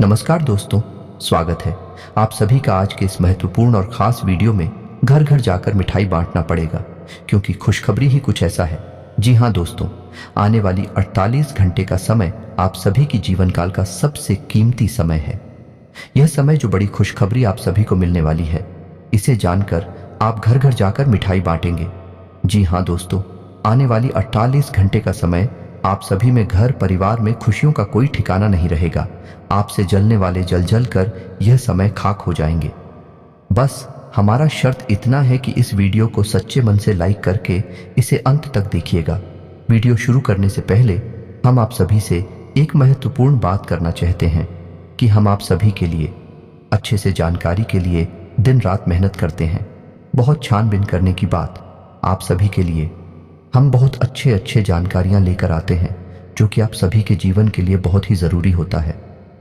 नमस्कार दोस्तों, स्वागत है आप सभी का आज के इस महत्वपूर्ण और खास वीडियो में। घर घर जाकर मिठाई बांटना पड़ेगा क्योंकि खुशखबरी ही कुछ ऐसा है। जी हाँ दोस्तों, आने वाली 48 घंटे का समय आप सभी की जीवन काल का सबसे कीमती समय है। यह समय जो बड़ी खुशखबरी आप सभी को मिलने वाली है, इसे जानकर आप घर घर जाकर मिठाई बांटेंगे। जी हाँ दोस्तों, आने वाली 48 घंटे का समय आप सभी में घर परिवार में खुशियों का कोई ठिकाना नहीं रहेगा। आपसे जलने वाले जल जल कर यह समय खाक हो जाएंगे। बस हमारा शर्त इतना है कि इस वीडियो को सच्चे मन से लाइक करके इसे अंत तक देखिएगा। वीडियो शुरू करने से पहले हम आप सभी से एक महत्वपूर्ण बात करना चाहते हैं कि हम आप सभी के लिए अच्छे से जानकारी के लिए दिन रात मेहनत करते हैं। बहुत छानबीन करने की बात आप सभी के लिए हम बहुत अच्छे जानकारियां लेकर आते हैं जो कि आप सभी के जीवन के लिए बहुत ही ज़रूरी होता है।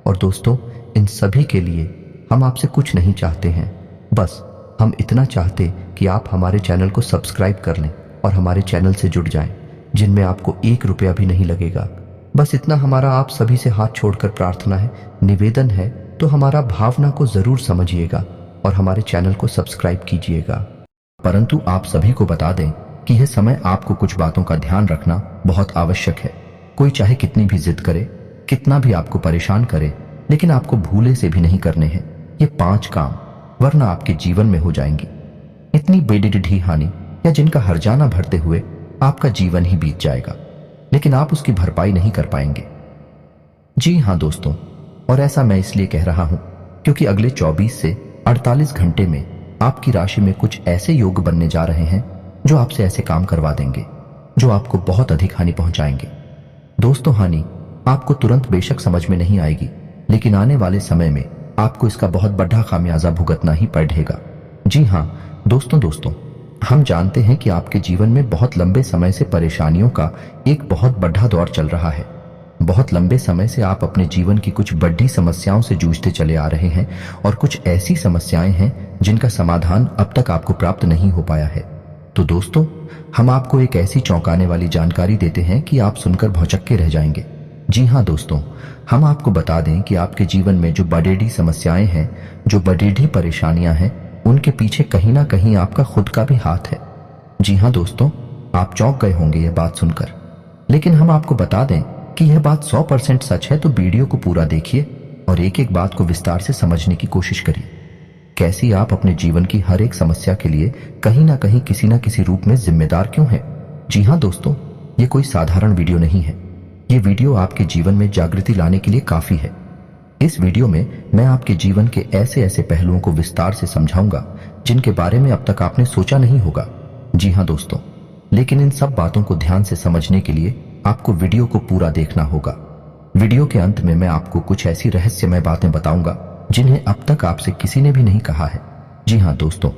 और दोस्तों, इन सभी के लिए हम आपसे कुछ नहीं चाहते हैं, बस हम इतना चाहते कि आप हमारे चैनल को सब्सक्राइब कर लें और हमारे चैनल से जुड़ जाएं, जिनमें आपको 1 रुपया भी नहीं लगेगा। बस इतना हमारा आप सभी से हाथ छोड़कर प्रार्थना है, निवेदन है। तो हमारा भावना को ज़रूर समझिएगा और हमारे चैनल को सब्सक्राइब कीजिएगा। परंतु आप सभी को बता दें कि यह समय आपको कुछ बातों का ध्यान रखना बहुत आवश्यक है। कोई चाहे कितनी भी जिद करे, कितना भी आपको परेशान करे, लेकिन आपको भूले से भी नहीं करने हैं ये 5 काम, वरना आपके जीवन में हो जाएंगी इतनी बेढी हानि या जिनका हर्जाना भरते हुए आपका जीवन ही बीत जाएगा, लेकिन आप उसकी भरपाई नहीं कर पाएंगे। जी हाँ दोस्तों, और ऐसा मैं इसलिए कह रहा हूं क्योंकि अगले 24 से 48 घंटे में आपकी राशि में कुछ ऐसे योग बनने जा रहे हैं जो आपसे ऐसे काम करवा देंगे जो आपको बहुत अधिक हानि पहुंचाएंगे। दोस्तों, हानि आपको तुरंत बेशक समझ में नहीं आएगी, लेकिन आने वाले समय में आपको इसका बहुत बड़ा खामियाजा भुगतना ही पड़ेगा। जी हाँ दोस्तों, हम जानते हैं कि आपके जीवन में बहुत लंबे समय से परेशानियों का एक बहुत बड़ा दौर चल रहा है। बहुत लंबे समय से आप अपने जीवन की कुछ बड़ी समस्याओं से जूझते चले आ रहे हैं और कुछ ऐसी समस्याएं हैं जिनका समाधान अब तक आपको प्राप्त नहीं हो पाया है। तो दोस्तों, हम आपको एक ऐसी चौंकाने वाली जानकारी देते हैं कि आप सुनकर भौचक्के रह जाएंगे। जी हाँ दोस्तों, हम आपको बता दें कि आपके जीवन में जो बड़ी समस्याएं हैं, जो बड़ी परेशानियां हैं, उनके पीछे कहीं ना कहीं आपका खुद का भी हाथ है। जी हाँ दोस्तों, आप चौंक गए होंगे यह बात सुनकर, लेकिन हम आपको बता दें कि यह बात 100% सच है। तो वीडियो को पूरा देखिए और एक एक बात को विस्तार से समझने की कोशिश करिए। कैसी आप अपने जीवन की हर एक समस्या के लिए कहीं ना कहीं किसी ना किसी रूप में जिम्मेदार क्यों हैं? जी हाँ दोस्तों, ये कोई साधारण वीडियो नहीं है। ये वीडियो आपके जीवन में जागृति लाने के लिए काफी है। इस वीडियो में मैं आपके जीवन के ऐसे ऐसे पहलुओं को विस्तार से समझाऊंगा जिनके बारे में अब तक आपने सोचा नहीं होगा। जी हाँ दोस्तों, लेकिन इन सब बातों को ध्यान से समझने के लिए आपको वीडियो को पूरा देखना होगा। वीडियो के अंत में मैं आपको कुछ ऐसी रहस्यमय बातें बताऊंगा जिन्हें अब तक आपसे किसी ने भी नहीं कहा है। जी हाँ दोस्तों,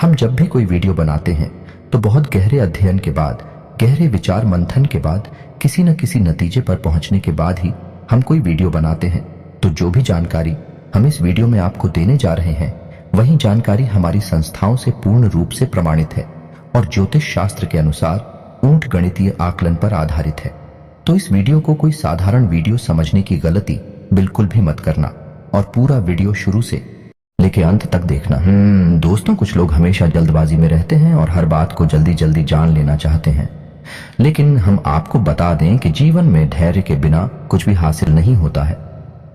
हम जब भी कोई वीडियो बनाते हैं तो बहुत गहरे अध्ययन के बाद, गहरे विचार मंथन के बाद, किसी न किसी नतीजे पर पहुंचने के बाद ही हम कोई वीडियो बनाते हैं। तो जो भी जानकारी हम इस वीडियो में आपको देने जा रहे हैं, वही जानकारी हमारी संस्थाओं से पूर्ण रूप से प्रमाणित है और ज्योतिष शास्त्र के अनुसार ऊंट गणितीय आकलन पर आधारित है। तो इस वीडियो को कोई साधारण वीडियो समझने की गलती बिल्कुल भी मत करना और पूरा वीडियो शुरू से लेके अंत तक देखना। दोस्तों, कुछ लोग हमेशा जल्दबाजी में रहते हैं और हर बात को जल्दी जल्दी जान लेना चाहते हैं, लेकिन हम आपको बता दें कि जीवन में धैर्य के बिना कुछ भी हासिल नहीं होता है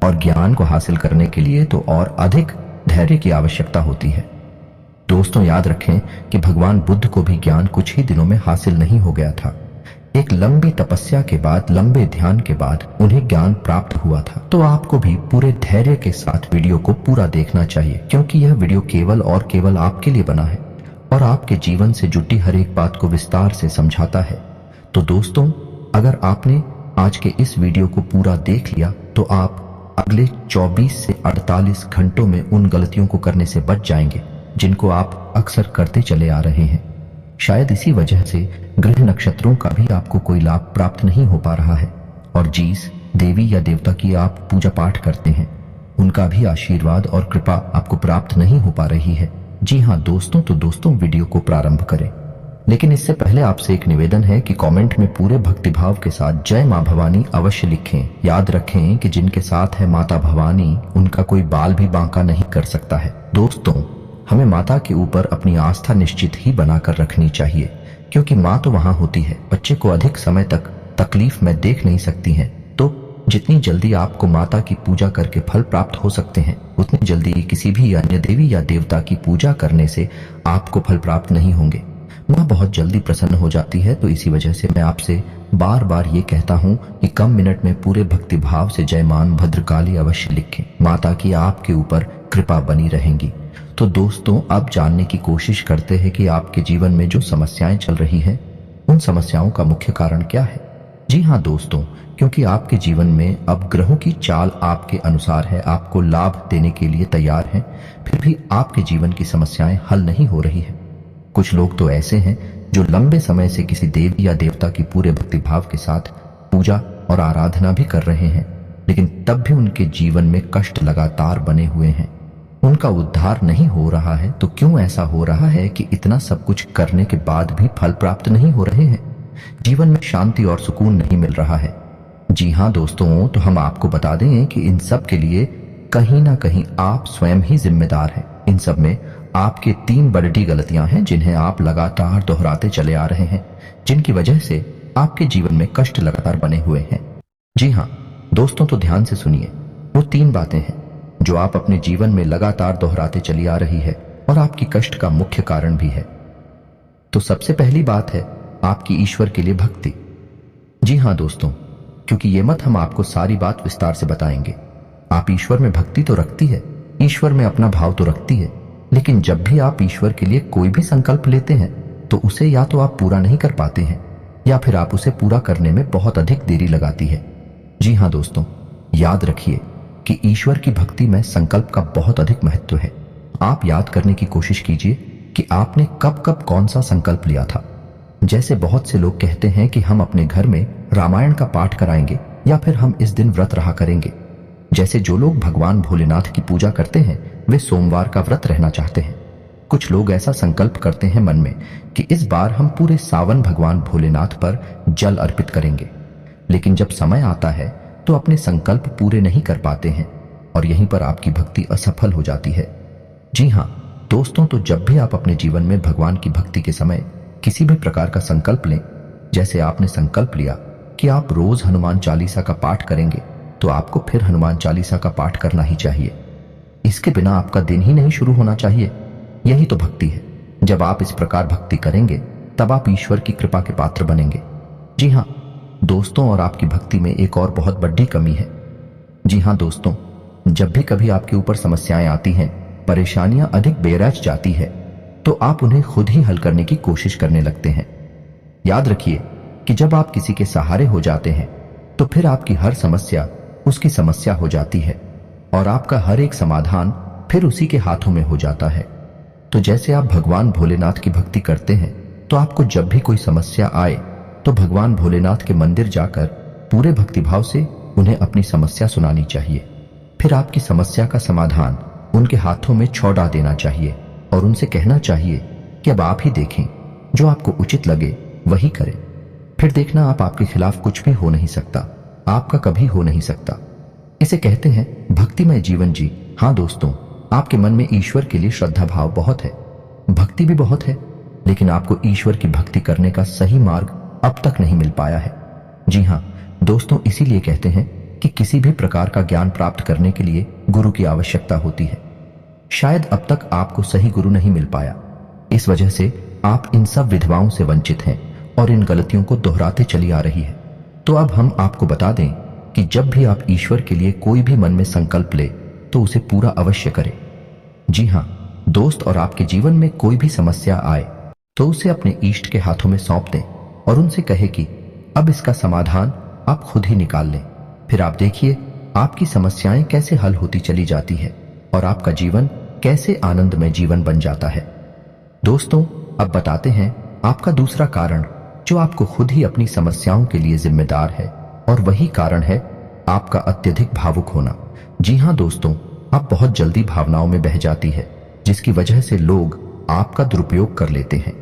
और ज्ञान को हासिल करने के लिए तो और अधिक धैर्य की आवश्यकता होती है। दोस्तों, याद रखें कि भगवान बुद्ध को भी ज्ञान कुछ ही दिनों में हासिल नहीं हो गया था। एक लंबी तपस्या के बाद, लंबे ध्यान के बाद उन्हें ज्ञान प्राप्त हुआ था। तो आपको भी पूरे धैर्य के साथ वीडियो को पूरा देखना चाहिए, क्योंकि यह वीडियो केवल और केवल आपके लिए बना है और आपके जीवन से जुटी हर एक बात को विस्तार से समझाता है। तो दोस्तों, अगर आपने आज के इस वीडियो को पूरा देख लिया तो आप अगले 24 से 48 घंटों में उन गलतियों को करने से बच जाएंगे जिनको आप अक्सर करते चले आ रहे हैं। शायद इसी वजह से ग्रह नक्षत्रों का भी आपको कोई लाभ प्राप्त नहीं हो पा रहा है और जिस देवी या देवता की आप पूजा पाठ करते हैं, उनका भी आशीर्वाद और कृपा आपको प्राप्त नहीं हो पा रही है। जी हाँ दोस्तों, तो दोस्तों वीडियो को प्रारंभ करें। लेकिन इससे पहले आपसे एक निवेदन है कि कमेंट में पूरे भक्तिभाव के साथ जय मां भवानी अवश्य लिखें। याद रखें कि जिनके साथ है माता भवानी, उनका कोई बाल भी बांका नहीं कर सकता है। दोस्तों, हमें माता के ऊपर अपनी आस्था निश्चित ही बनाकर रखनी चाहिए, क्योंकि माँ तो वहां होती है, बच्चे को अधिक समय तक तकलीफ में देख नहीं सकती हैं। तो जितनी जल्दी आपको माता की पूजा करके फल प्राप्त हो सकते हैं, उतनी जल्दी किसी भी अन्य देवी या देवता की पूजा करने से आपको फल प्राप्त नहीं होंगे। माँ बहुत जल्दी प्रसन्न हो जाती है। तो इसी वजह से मैं आपसे बार बार ये कहता हूँ कि कम मिनट में पूरे भक्ति भाव से जयमान भद्रकाली अवश्य लिखें। माता की आपके ऊपर कृपा बनी रहेंगी। तो दोस्तों, अब जानने की कोशिश करते हैं कि आपके जीवन में जो समस्याएं चल रही हैं, उन समस्याओं का मुख्य कारण क्या है। जी हाँ दोस्तों, क्योंकि आपके जीवन में अब ग्रहों की चाल आपके अनुसार है, आपको लाभ देने के लिए तैयार है, फिर भी आपके जीवन की समस्याएं हल नहीं हो रही है। कुछ लोग तो ऐसे हैं जो लंबे समय से किसी देवी या देवता की पूरे भक्तिभाव के साथ पूजा और आराधना भी कर रहे हैं, लेकिन तब भी उनके जीवन में कष्ट लगातार बने हुए हैं, उनका उद्धार नहीं हो रहा है। तो क्यों ऐसा हो रहा है कि इतना सब कुछ करने के बाद भी फल प्राप्त नहीं हो रहे हैं, जीवन में शांति और सुकून नहीं मिल रहा है। जी हाँ दोस्तों, तो हम आपको बता दें कि इन सब के लिए कहीं ना कहीं आप स्वयं ही जिम्मेदार हैं। इन सब में आपके 3 बड़ी गलतियां हैं जिन्हें आप लगातार दोहराते चले आ रहे हैं, जिनकी वजह से आपके जीवन में कष्ट लगातार बने हुए हैं। जी हाँ दोस्तों, तो ध्यान से सुनिए। वो 3 बातें हैं जो आप अपने जीवन में लगातार दोहराते चली आ रही है और आपकी कष्ट का मुख्य कारण भी है। तो सबसे पहली बात है आपकी ईश्वर के लिए भक्ति। जी हाँ दोस्तों, क्योंकि ये मत हम आपको सारी बात विस्तार से बताएंगे। आप ईश्वर में भक्ति तो रखती है, ईश्वर में अपना भाव तो रखती है, लेकिन जब भी आप ईश्वर के लिए कोई भी संकल्प लेते हैं तो उसे या तो आप पूरा नहीं कर पाते हैं या फिर आप उसे पूरा करने में बहुत अधिक देरी लगाती है। जी हाँ दोस्तों, याद रखिए कि ईश्वर की भक्ति में संकल्प का बहुत अधिक महत्व है। आप याद करने की कोशिश कीजिए कि आपने कब कब कौन सा संकल्प लिया था। जैसे बहुत से लोग कहते हैं कि हम अपने घर में रामायण का पाठ कराएंगे या फिर हम इस दिन व्रत रहा करेंगे। जैसे जो लोग भगवान भोलेनाथ की पूजा करते हैं वे सोमवार का व्रत रहना चाहते हैं। कुछ लोग ऐसा संकल्प करते हैं मन में कि इस बार हम पूरे सावन भगवान भोलेनाथ पर जल अर्पित करेंगे, लेकिन जब समय आता है तो अपने संकल्प पूरे नहीं कर पाते हैं और यहीं पर आपकी भक्ति असफल हो जाती है। जी हाँ दोस्तों, तो जब भी आप अपने जीवन में भगवान की भक्ति के समय किसी भी प्रकार का संकल्प लें, जैसे आपने संकल्प लिया कि आप रोज हनुमान चालीसा का पाठ करेंगे, तो आपको फिर हनुमान चालीसा का पाठ करना ही चाहिए। इसके बिना आपका दिन ही नहीं शुरू होना चाहिए। यही तो भक्ति है। जब आप इस प्रकार भक्ति करेंगे तब आप ईश्वर की कृपा के पात्र बनेंगे। जी हाँ दोस्तों, और आपकी भक्ति में एक और बहुत बड़ी कमी है। जी हाँ दोस्तों, जब भी कभी आपके ऊपर समस्याएं आती हैं, परेशानियां अधिक बेरज जाती है, तो आप उन्हें खुद ही हल करने की कोशिश करने लगते हैं। याद रखिए कि जब आप किसी के सहारे हो जाते हैं तो फिर आपकी हर समस्या उसकी समस्या हो जाती है और आपका हर एक समाधान फिर उसी के हाथों में हो जाता है। तो जैसे आप भगवान भोलेनाथ की भक्ति करते हैं तो आपको जब भी कोई समस्या आए तो भगवान भोलेनाथ के मंदिर जाकर पूरे भक्तिभाव से उन्हें अपनी समस्या सुनानी चाहिए। फिर आपकी समस्या का समाधान उनके हाथों में छोड़ा देना चाहिए और उनसे कहना चाहिए कि अब आप ही देखें, जो आपको उचित लगे वही करें। फिर देखना आपके खिलाफ कुछ भी हो नहीं सकता, आपका कभी हो नहीं सकता। इसे कहते हैं भक्तिमय जीवन। जी हाँ दोस्तों, आपके मन में ईश्वर के लिए श्रद्धा भाव बहुत है, भक्ति भी बहुत है, लेकिन आपको ईश्वर की भक्ति करने का सही मार्ग अब तक नहीं मिल पाया है। जी हाँ दोस्तों, इसीलिए कहते हैं कि किसी भी प्रकार का ज्ञान प्राप्त करने के लिए गुरु की आवश्यकता होती है। शायद अब तक आपको सही गुरु नहीं मिल पाया, इस वजह से आप इन सब विधवाओं से वंचित हैं और इन गलतियों को दोहराते चली आ रही है। तो अब हम आपको बता दें कि जब भी आप ईश्वर के लिए कोई भी मन में संकल्प ले तो उसे पूरा अवश्य करें। जी हाँ दोस्त, और आपके जीवन में कोई भी समस्या आए तो उसे अपने इष्ट के हाथों में सौंप दें और उनसे कहे कि अब इसका समाधान आप खुद ही निकाल लें। फिर आप देखिए आपकी समस्याएं कैसे हल होती चली जाती है और आपका जीवन कैसे आनंदमय जीवन बन जाता है। दोस्तों, अब बताते हैं आपका दूसरा कारण जो आपको खुद ही अपनी समस्याओं के लिए जिम्मेदार है, और वही कारण है आपका अत्यधिक भावुक होना। जी हाँ दोस्तों, आप बहुत जल्दी भावनाओं में बह जाती है, जिसकी वजह से लोग आपका दुरुपयोग कर लेते हैं।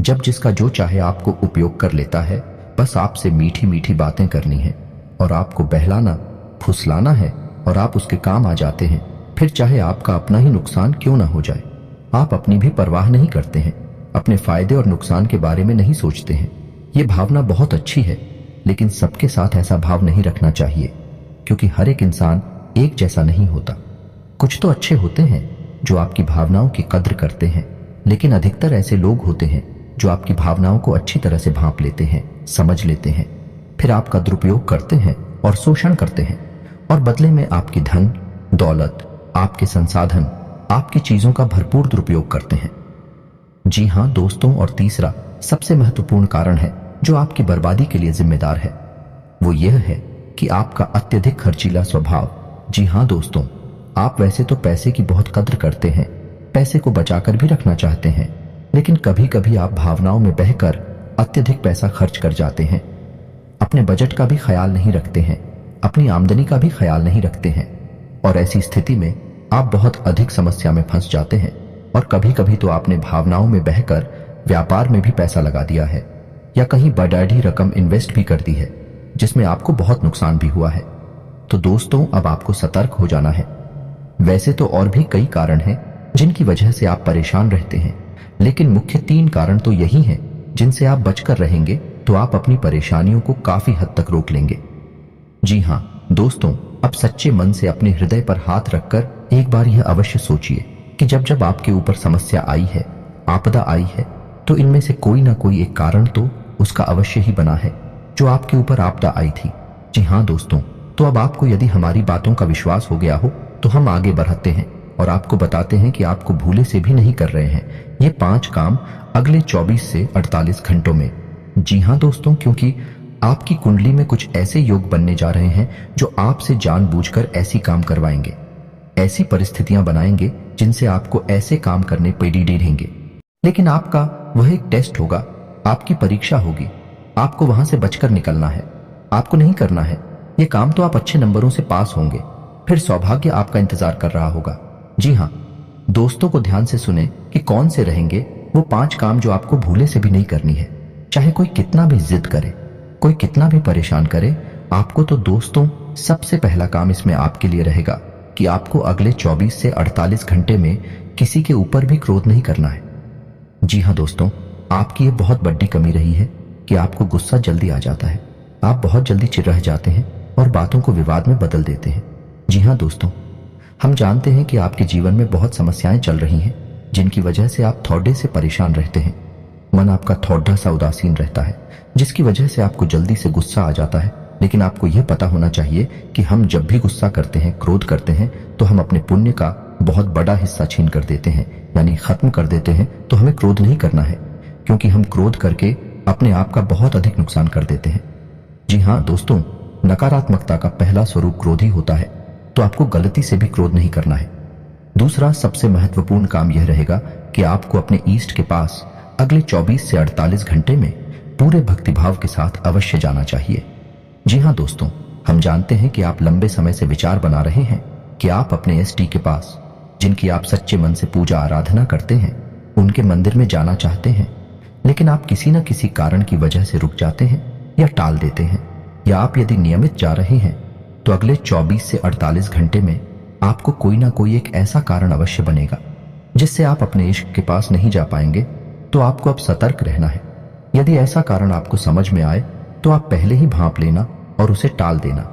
जब जिसका जो चाहे आपको उपयोग कर लेता है, बस आपसे मीठी मीठी बातें करनी है और आपको बहलाना फुसलाना है और आप उसके काम आ जाते हैं, फिर चाहे आपका अपना ही नुकसान क्यों ना हो जाए। आप अपनी भी परवाह नहीं करते हैं, अपने फायदे और नुकसान के बारे में नहीं सोचते हैं। ये भावना बहुत अच्छी है, लेकिन सबके साथ ऐसा भाव नहीं रखना चाहिए, क्योंकि हर एक इंसान एक जैसा नहीं होता। कुछ तो अच्छे होते हैं जो आपकी भावनाओं की कद्र करते हैं, लेकिन अधिकतर ऐसे लोग होते हैं जो आपकी भावनाओं को अच्छी तरह से भांप लेते हैं, समझ लेते हैं, फिर आपका दुरुपयोग करते हैं और शोषण करते हैं, और बदले में आपकी धन दौलत, आपके संसाधन, आपकी चीजों का भरपूर दुरुपयोग करते हैं। जी हां दोस्तों, और तीसरा सबसे महत्वपूर्ण कारण है जो आपकी बर्बादी के लिए जिम्मेदार है, वो यह है कि आपका अत्यधिक खर्चीला स्वभाव। जी हां दोस्तों, आप वैसे तो पैसे की बहुत कद्र करते हैं, पैसे को बचाकर भी रखना चाहते हैं, लेकिन कभी कभी आप भावनाओं में बहकर अत्यधिक पैसा खर्च कर जाते हैं। अपने बजट का भी ख्याल नहीं रखते हैं, अपनी आमदनी का भी ख्याल नहीं रखते हैं, और ऐसी स्थिति में आप बहुत अधिक समस्या में फंस जाते हैं। और कभी कभी तो आपने भावनाओं में बहकर व्यापार में भी पैसा लगा दिया है, या कहीं बड़ी रकम इन्वेस्ट भी कर दी है, जिसमें आपको बहुत नुकसान भी हुआ है। तो दोस्तों, अब आपको सतर्क हो जाना है। वैसे तो और भी कई कारण हैं जिनकी वजह से आप परेशान रहते हैं, लेकिन मुख्य 3 कारण तो यही हैं जिनसे आप बचकर रहेंगे तो आप अपनी परेशानियों को काफी हद तक रोक लेंगे। जी हां दोस्तों, अब सच्चे मन से अपने हृदय पर हाथ रखकर एक बार यह अवश्य सोचिए कि जब जब आपके ऊपर समस्या आई है, आपदा आई है, तो इनमें से कोई ना कोई एक कारण तो उसका अवश्य ही बना है जो आपके ऊपर आपदा आई थी। जी हां दोस्तों, तो अब आपको यदि हमारी बातों का विश्वास हो गया हो तो हम आगे बढ़ते हैं और आपको बताते हैं कि आपको भूले से भी नहीं कर रहे हैं ये 5 काम अगले 24 से 48 घंटों में। जी हां दोस्तों, क्योंकि आपकी कुंडली में कुछ ऐसे योग बनने जा रहे हैं जो आपसे जानबूझकर ऐसी काम करवाएंगे, ऐसी परिस्थितियां बनाएंगे जिनसे आपको ऐसे काम करने पड़ेंगे। लेकिन आपका वह एक टेस्ट होगा, आपकी परीक्षा होगी, आपको वहां से बचकर निकलना है, आपको नहीं करना है ये काम। तो आप अच्छे नंबरों से पास होंगे, फिर सौभाग्य आपका इंतजार कर रहा होगा। जी हां दोस्तों, को ध्यान से सुने कि कौन से रहेंगे वो 5 काम जो आपको भूले से भी नहीं करनी है। चाहे कोई कितना भी जिद करे, कोई कितना भी परेशान करे, आपको तो दोस्तों सबसे पहला काम इसमें आपके लिए रहेगा कि आपको अगले 24 से 48 घंटे में किसी के ऊपर भी क्रोध नहीं करना है। जी हां दोस्तों, आपकी ये बहुत बड़ी कमी रही है कि आपको गुस्सा जल्दी आ जाता है, आप बहुत जल्दी चिढ़ जाते हैं और बातों को विवाद में बदल देते हैं। जी हां दोस्तों, हम जानते हैं कि आपके जीवन में बहुत समस्याएं चल रही हैं जिनकी वजह से आप थोड़े से परेशान रहते हैं। मन आपका थोड़ा सा उदासीन रहता है, जिसकी वजह से आपको जल्दी से गुस्सा आ जाता है। लेकिन आपको यह पता होना चाहिए कि हम जब भी गुस्सा करते हैं, क्रोध करते हैं, तो हम अपने पुण्य का बहुत बड़ा हिस्सा छीन कर देते हैं, यानी खत्म कर देते हैं। तो हमें क्रोध नहीं करना है, क्योंकि हम क्रोध करके अपने आप का बहुत अधिक नुकसान कर देते हैं। जी हां दोस्तों, नकारात्मकता का पहला स्वरूप क्रोध ही होता है, तो आपको गलती से भी क्रोध नहीं करना है। दूसरा सबसे महत्वपूर्ण काम यह रहेगा कि आपको अपने ईष्ट के पास अगले 24 से 48 घंटे में पूरे भक्तिभाव के साथ अवश्य जाना चाहिए। जी हां दोस्तों, हम जानते हैं कि आप लंबे समय से विचार बना रहे हैं कि आप अपने एसटी के पास, जिनकी आप सच्चे मन से पूजा आराधना करते हैं, उनके मंदिर में जाना चाहते हैं, लेकिन आप किसी न किसी कारण की वजह से रुक जाते हैं या टाल देते हैं। या आप यदि नियमित जा रहे हैं तो अगले 24 से 48 घंटे में आपको कोई ना कोई एक ऐसा कारण अवश्य बनेगा जिससे आप अपने इश्क के पास नहीं जा पाएंगे। तो आपको अब सतर्क रहना है। यदि ऐसा कारण आपको समझ में आए तो आप पहले ही भांप लेना और उसे टाल देना,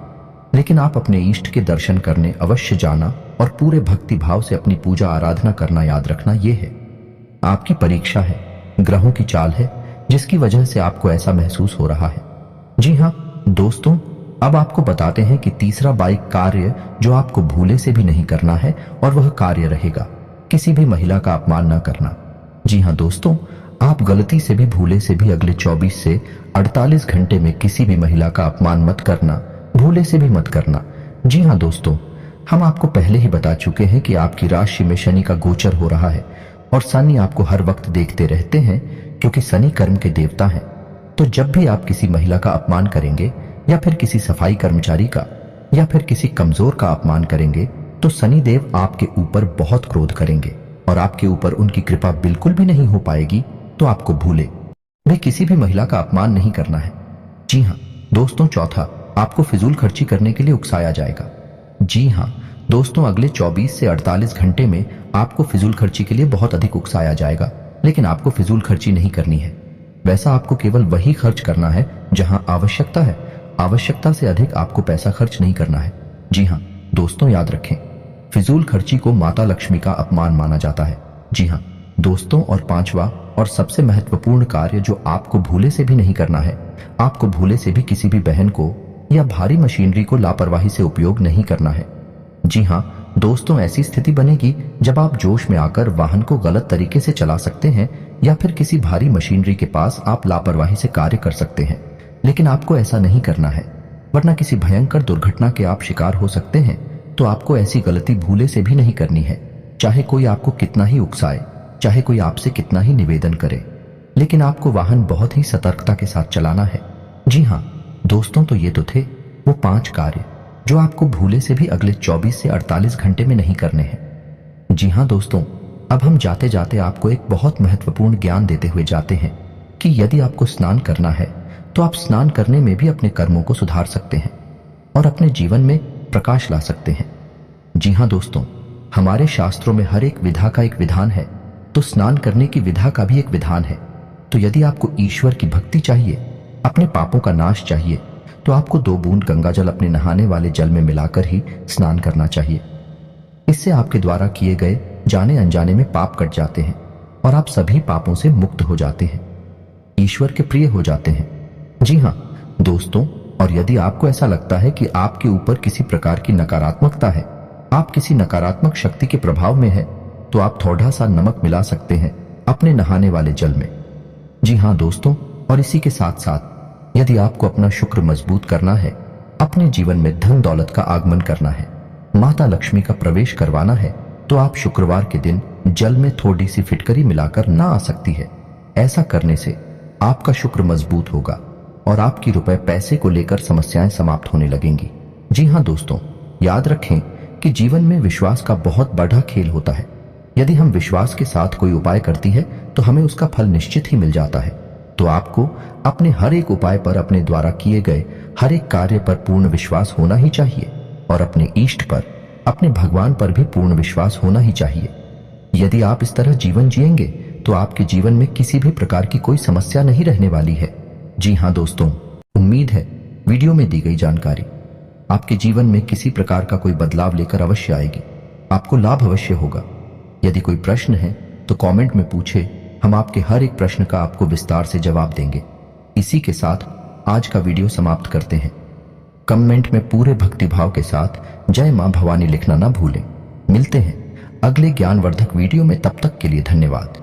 लेकिन आप अपने इष्ट के दर्शन करने अवश्य जाना और पूरे भक्ति भाव से अपनी पूजा आराधना करना याद रखना। यह है आपकी परीक्षा है, ग्रहों की चाल है, जिसकी वजह से आपको ऐसा महसूस हो रहा है। जी हां दोस्तों, अब आपको बताते हैं कि तीसरा बाइक कार्य जो आपको भूले से भी नहीं करना है, और वह कार्य रहेगा किसी भी महिला का अपमान न करना। जी हां दोस्तों, आप गलती से भी भूले से भी अगले 24 से 48 घंटे में किसी भी महिला का अपमान मत करना, भूले से भी मत करना। जी हां दोस्तों, हम आपको पहले ही बता चुके हैं कि आपकी राशि में शनि का गोचर हो रहा है और शनि आपको हर वक्त देखते रहते हैं, क्योंकि शनि कर्म के देवता हैं। तो जब भी आप किसी महिला का अपमान करेंगे या फिर किसी सफाई कर्मचारी का या फिर किसी कमजोर का अपमान करेंगे, तो शनि देव आपके ऊपर बहुत क्रोध करेंगे और आपके ऊपर उनकी कृपा बिल्कुल भी नहीं हो पाएगी। तो आपको भूले वे किसी भी महिला का अपमान नहीं करना है। जी हाँ दोस्तों, चौथा, आपको फिजूल खर्ची करने के लिए उकसाया जाएगा। जी हाँ दोस्तों, अगले 24 से 48 घंटे में आपको फिजूल खर्ची के लिए बहुत अधिक उकसाया जाएगा, लेकिन आपको फिजूल खर्ची नहीं करनी है। वैसा आपको केवल वही खर्च करना है जहां आवश्यकता है। आवश्यकता से अधिक आपको पैसा खर्च नहीं करना है। जी हाँ दोस्तों, याद रखें, फिजूल खर्ची को माता लक्ष्मी का अपमान माना जाता है। जी हाँ दोस्तों, और पांचवा और सबसे महत्वपूर्ण कार्य जो आपको भूले से भी नहीं करना है, आपको भूले से भी किसी भी बहन को या भारी मशीनरी को लापरवाही से उपयोग नहीं करना है। जी हाँ दोस्तों, ऐसी स्थिति बनेगी जब आप जोश में आकर वाहन को गलत तरीके से चला सकते हैं या फिर किसी भारी मशीनरी के पास आप लापरवाही से कार्य कर सकते हैं, लेकिन आपको ऐसा नहीं करना है, वरना किसी भयंकर दुर्घटना के आप शिकार हो सकते हैं। तो आपको ऐसी गलती भूले से भी नहीं करनी है, चाहे कोई आपको कितना ही उकसाए, चाहे कोई आपसे कितना ही निवेदन करे, लेकिन आपको वाहन बहुत ही सतर्कता के साथ चलाना है। जी हाँ दोस्तों, तो ये तो थे वो 5 कार्य जो आपको भूले से भी अगले 24 से 48 घंटे में नहीं करने हैं। जी हाँ दोस्तों, अब हम जाते जाते आपको एक बहुत महत्वपूर्ण ज्ञान देते हुए जाते हैं कि यदि आपको स्नान करना है तो आप स्नान करने में भी अपने कर्मों को सुधार सकते हैं और अपने जीवन में प्रकाश ला सकते हैं। जी हाँ दोस्तों, हमारे शास्त्रों में हर एक विधा का एक विधान है, तो स्नान करने की विधा का भी एक विधान है। तो यदि आपको ईश्वर की भक्ति चाहिए, अपने पापों का नाश चाहिए, तो आपको 2 बूंद गंगा जल अपने नहाने वाले जल में मिलाकर ही स्नान करना चाहिए। इससे आपके द्वारा किए गए जाने अनजाने में पाप कट जाते हैं और आप सभी पापों से मुक्त हो जाते हैं, ईश्वर के प्रिय हो जाते हैं। जी हाँ दोस्तों, और यदि आपको ऐसा लगता है कि आपके ऊपर किसी प्रकार की नकारात्मकता है, आप किसी नकारात्मक शक्ति के प्रभाव में है, तो आप थोड़ा सा नमक मिला सकते हैं अपने नहाने वाले जल में। जी हाँ दोस्तों, और इसी के साथ साथ यदि आपको अपना शुक्र मजबूत करना है, अपने जीवन में धन दौलत का आगमन करना है, माता लक्ष्मी का प्रवेश करवाना है, तो आप शुक्रवार के दिन जल में थोड़ी सी फिटकरी मिलाकर ना आ सकती है। ऐसा करने से आपका शुक्र मजबूत होगा और आपकी रुपए पैसे को लेकर समस्याएं समाप्त होने लगेंगी। जी हाँ दोस्तों, याद रखें कि जीवन में विश्वास का बहुत बड़ा खेल होता है। यदि हम विश्वास के साथ कोई उपाय करती है तो हमें उसका फल निश्चित ही मिल जाता है। तो आपको अपने हर एक उपाय पर, अपने द्वारा किए गए हर एक कार्य पर पूर्ण विश्वास होना ही चाहिए और अपने इष्ट पर, अपने भगवान पर भी पूर्ण विश्वास होना ही चाहिए। यदि आप इस तरह जीवन जिएंगे तो आपके जीवन में किसी भी प्रकार की कोई समस्या नहीं रहने वाली है। जी हाँ दोस्तों, उम्मीद है वीडियो में दी गई जानकारी आपके जीवन में किसी प्रकार का कोई बदलाव लेकर अवश्य आएगी, आपको लाभ अवश्य होगा। यदि कोई प्रश्न है तो कमेंट में पूछे, हम आपके हर एक प्रश्न का आपको विस्तार से जवाब देंगे। इसी के साथ आज का वीडियो समाप्त करते हैं। कमेंट में पूरे भक्तिभाव के साथ जय मां भवानी लिखना ना भूलें। मिलते हैं अगले ज्ञानवर्धक वीडियो में, तब तक के लिए धन्यवाद।